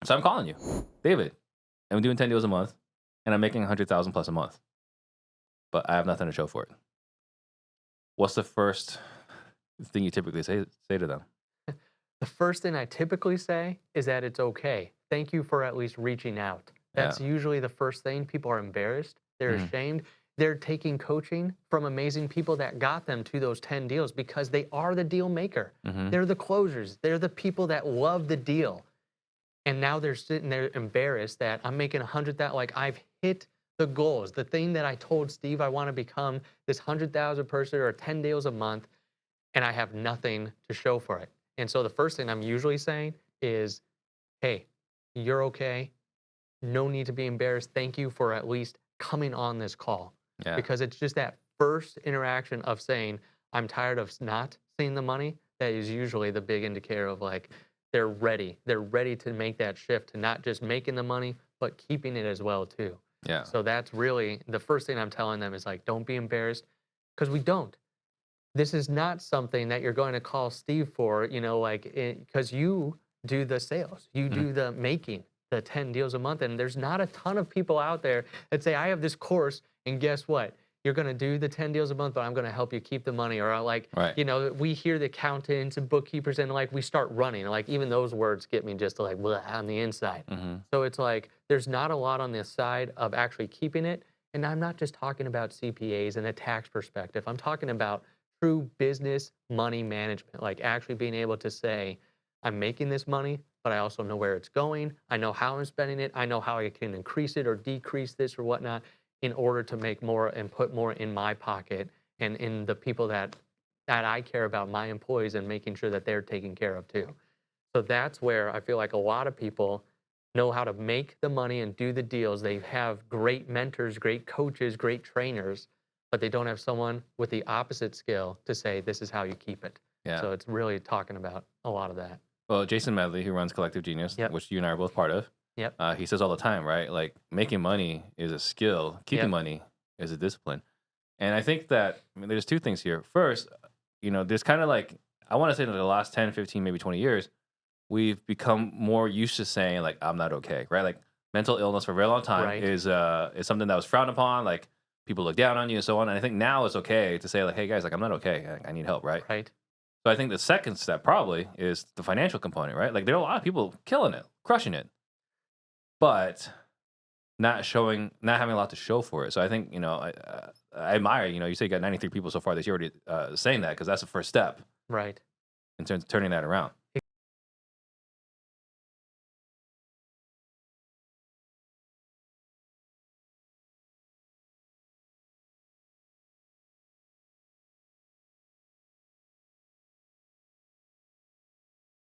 So I'm calling you, David. I'm doing 10 deals a month, and I'm making 100,000 plus a month, but I have nothing to show for it. What's the first thing you typically say to them? The first thing I typically say is that it's okay. Thank you for at least reaching out. Yeah. That's usually the first thing. People are embarrassed. They're Mhm. ashamed. They're taking coaching from amazing people that got them to those 10 deals because they are the deal maker. Mhm. They're the closers. They're the people that love the deal. And now they're sitting there embarrassed that I'm making 100,000. Like I've hit the goals. The thing that I told Steve I want to become this 100,000 person or 10 deals a month, and I have nothing to show for it. And so the first thing I'm usually saying is, hey, you're okay. No need to be embarrassed. Thank you for at least coming on this call. Yeah. Because it's just that first interaction of saying, I'm tired of not seeing the money, that is usually the big indicator of like, they're ready. They're ready to make that shift to not just making the money, but keeping it as well too. Yeah. So that's really the first thing I'm telling them is like, don't be embarrassed because we don't. This is not something that you're going to call Steve for, like, because you do the sales, you Mhm. do the making, the 10 deals a month. And there's not a ton of people out there that say, I have this course, and guess what? You're going to do the 10 deals a month, but I'm going to help you keep the money. Or like, Right. we hear the accountants and bookkeepers and like we start running. Like, even those words get me just like bleh, on the inside. Mhm. So it's like, there's not a lot on the side of actually keeping it. And I'm not just talking about CPAs and a tax perspective. I'm talking about true business money management, like actually being able to say, I'm making this money, but I also know where it's going. I know how I'm spending it. I know how I can increase it or decrease this or whatnot in order to make more and put more in my pocket and in the people that I care about, my employees, and making sure that they're taken care of too. So that's where I feel like a lot of people know how to make the money and do the deals. They have great mentors, great coaches, great trainers, but they don't have someone with the opposite skill to say, this is how you keep it. Yeah. So it's really talking about a lot of that. Well, Jason Medley, who runs Collective Genius, Yep. which you and I are both part of, Yep. he says all the time, right? Like making money is a skill, keeping Yep. money is a discipline. And I think that there's two things here. First, there's kind of like I want to say that the last 10, 15, maybe 20 years, we've become more used to saying like I'm not okay, right? Like mental illness for a very long time Right. is something that was frowned upon, like people look down on you and so on. And I think now it's okay to say like, hey guys, like I'm not okay. I need help, right? Right. So I think the second step probably is the financial component, right? Like there are a lot of people killing it, crushing it, but not having a lot to show for it. So I think I admire. You say you got 93 people so far this year already saying that because that's the first step Right. in terms of turning that around.